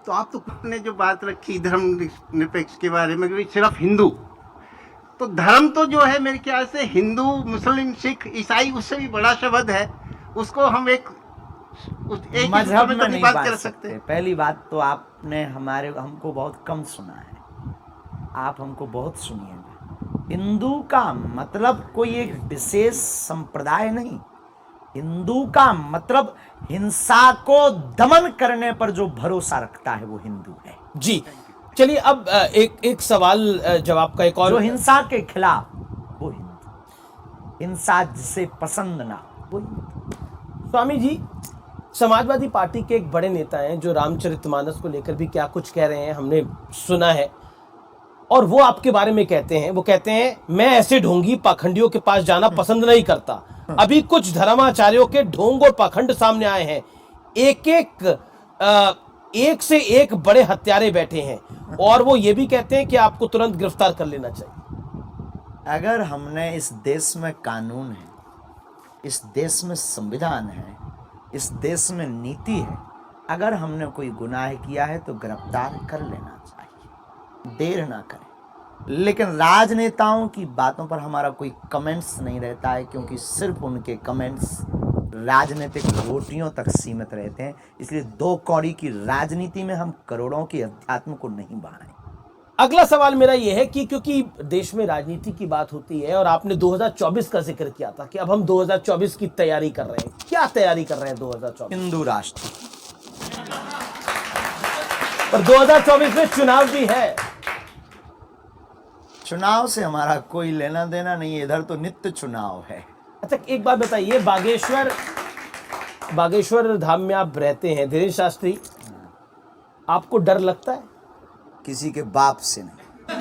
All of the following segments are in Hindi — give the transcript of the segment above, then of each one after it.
तो आप तो ने जो बात रखी धर्म निरपेक्ष के बारे में कि सिर्फ हिंदू, तो धर्म तो जो है मेरे ख्याल से हिंदू मुस्लिम सिख ईसाई उससे भी बड़ा शब्द है, उसको हम एक ही मजहब सूत्र में में तो नहीं बात बांट कर सकते। पहली बात तो आपने हमको बहुत कम सुना है, आप हमको बहुत सुनिएगा। हिंदू का मतलब कोई एक विशेष संप्रदाय नहीं, हिंदू का मतलब हिंसा को दमन करने पर जो भरोसा रखता है वो हिंदू है। जी चलिए, अब एक सवाल जवाब का एक और। जो हिंसा के खिलाफ वो हिंदू, हिंसा जिसे पसंद ना वो हिंदू। स्वामी जी, समाजवादी पार्टी के एक बड़े नेता हैं जो रामचरितमानस को लेकर भी क्या कुछ कह रहे हैं हमने सुना है, और वो आपके बारे में कहते हैं, वो कहते हैं मैं ऐसे ढोंगी पाखंडियों के पास जाना पसंद नहीं करता। अभी कुछ धर्माचार्यों के ढोंग और पाखंड सामने आए हैं, एक से एक बड़े हत्यारे बैठे हैं, और वो ये भी कहते हैं कि आपको तुरंत गिरफ्तार कर लेना चाहिए। अगर हमने इस देश में कानून है, इस देश में संविधान है, इस देश में नीति है, अगर हमने कोई गुनाह किया है तो गिरफ्तार कर लेना चाहिए, देर ना करें। लेकिन राजनेताओं की बातों पर हमारा कोई कमेंट्स नहीं रहता है, क्योंकि सिर्फ उनके कमेंट्स राजनीतिक रोटियों तक सीमित रहते हैं। इसलिए दो कौड़ी की राजनीति में हम करोड़ों के अध्यात्म को नहीं बढ़ाएं। अगला सवाल मेरा यह है कि क्योंकि देश में राजनीति की बात होती है और आपने 2024 का जिक्र किया था कि अब हम 2024 की तैयारी कर रहे हैं, क्या तैयारी कर रहे हैं 2024? हिंदू राष्ट्र, पर 2024 में चुनाव भी है। चुनाव से हमारा कोई लेना देना नहीं है, इधर तो नित्य चुनाव है। अच्छा, एक बात बताइए, बागेश्वर धाम में आप रहते हैं धीरेन्द्र शास्त्री, आपको डर लगता है? किसी के बाप से नहीं।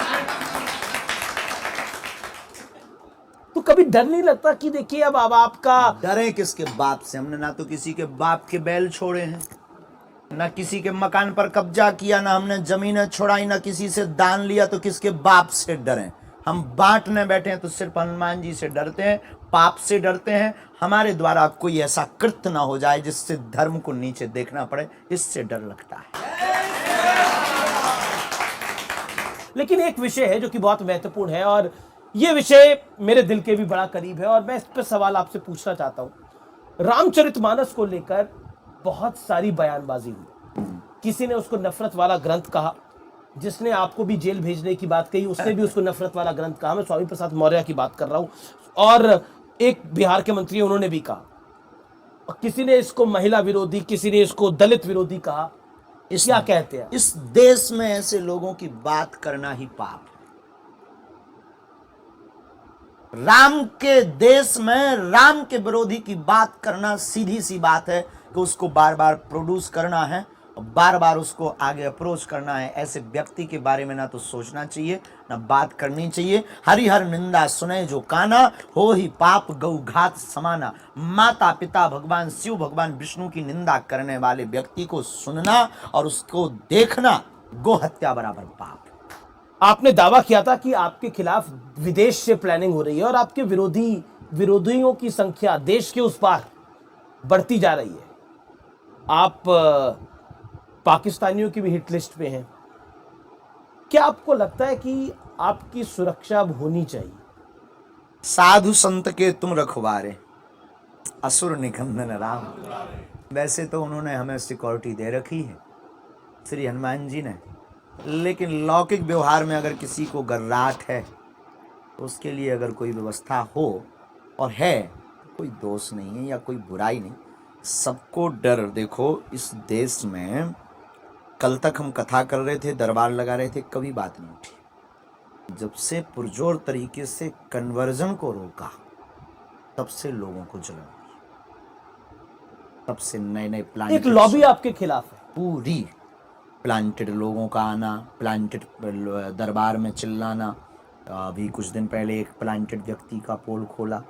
तो कभी डर नहीं लगता कि देखिए अब आपका डरे किसके बाप से? हमने ना तो किसी के बाप के बैल छोड़े हैं, ना किसी के मकान पर कब्जा किया, ना हमने जमीनें छोड़ाई, ना किसी से दान लिया, तो किसके बाप से डरें? हम बांटने बैठे हैं तो सिर्फ हनुमान जी से डरते हैं, पाप से डरते हैं। हमारे द्वारा कोई ऐसा कृत्य ना हो जाए जिससे धर्म को नीचे देखना पड़े, इससे डर लगता है। लेकिन एक विषय है जो कि बहुत महत्वपूर्ण है, और यह विषय मेरे दिल के भी बड़ा करीब है, और मैं इस पर सवाल आपसे पूछना चाहता हूं। रामचरितमानस को लेकर बहुत सारी बयानबाजी हुई, किसी ने उसको नफरत वाला ग्रंथ कहा, जिसने आपको भी जेल भेजने की बात कही उसने भी उसको नफरत वाला ग्रंथ कहा। मैं स्वामी प्रसाद मौर्य की बात कर रहा हूं, और एक बिहार के मंत्री उन्होंने भी कहा, और किसी ने इसको महिला विरोधी, किसी ने इसको दलित विरोधी कहा। क्या कहते हैं? इस देश में ऐसे लोगों की बात करना ही पाप है। राम के देश में राम के विरोधी की बात करना सीधी सी बात है कि उसको बार बार प्रोड्यूस करना है और बार बार उसको आगे अप्रोच करना है। ऐसे व्यक्ति के बारे में ना तो सोचना चाहिए ना बात करनी चाहिए। हरिहर निंदा सुने जो काना, हो ही पाप गौ घात समाना। माता पिता भगवान शिव भगवान विष्णु की निंदा करने वाले व्यक्ति को सुनना और उसको देखना गो हत्या बराबर पाप। आपने दावा किया था कि आपके खिलाफ विदेश से प्लानिंग हो रही है और आपके विरोधियों की संख्या देश के उस पार बढ़ती जा रही है। आप पाकिस्तानियों की भी हिट लिस्ट पे हैं। क्या आपको लगता है कि आपकी सुरक्षा अब होनी चाहिए? साधु संत के तुम रखवारे, असुर निकंदन राम। वैसे तो उन्होंने हमें सिक्योरिटी दे रखी है, श्री हनुमान जी ने, लेकिन लौकिक व्यवहार में अगर किसी को गर्राहट है तो उसके लिए अगर कोई व्यवस्था हो और है, कोई दोष नहीं है या कोई बुराई नहीं। सबको डर, देखो इस देश में कल तक हम कथा कर रहे थे, दरबार लगा रहे थे, कभी बात नहीं उठी। जब से पुरजोर तरीके से कन्वर्जन को रोका तब से लोगों को जलन हुई, तब से नए नए प्लान, एक लॉबी आपके खिलाफ है पूरी। प्लांटेड लोगों का आना, प्लांटेड दरबार में चिल्लाना। अभी कुछ दिन पहले एक प्लांटेड व्यक्ति का पोल खोला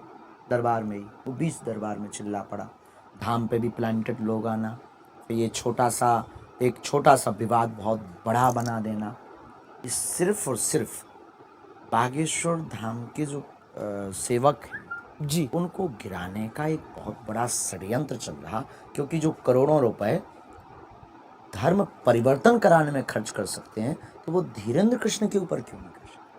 दरबार में ही, वो 20 दरबार में चिल्ला पड़ा। धाम पे भी प्लांटेड लोग आना, तो ये एक छोटा सा विवाद बहुत बड़ा बना देना। इस सिर्फ और सिर्फ बागेश्वर धाम के जो सेवक हैं जी, उनको गिराने का एक बहुत बड़ा षड्यंत्र चल रहा, क्योंकि जो करोड़ों रुपए धर्म परिवर्तन कराने में खर्च कर सकते हैं तो वो धीरेन्द्र कृष्ण के ऊपर क्यों नहीं कर सकते?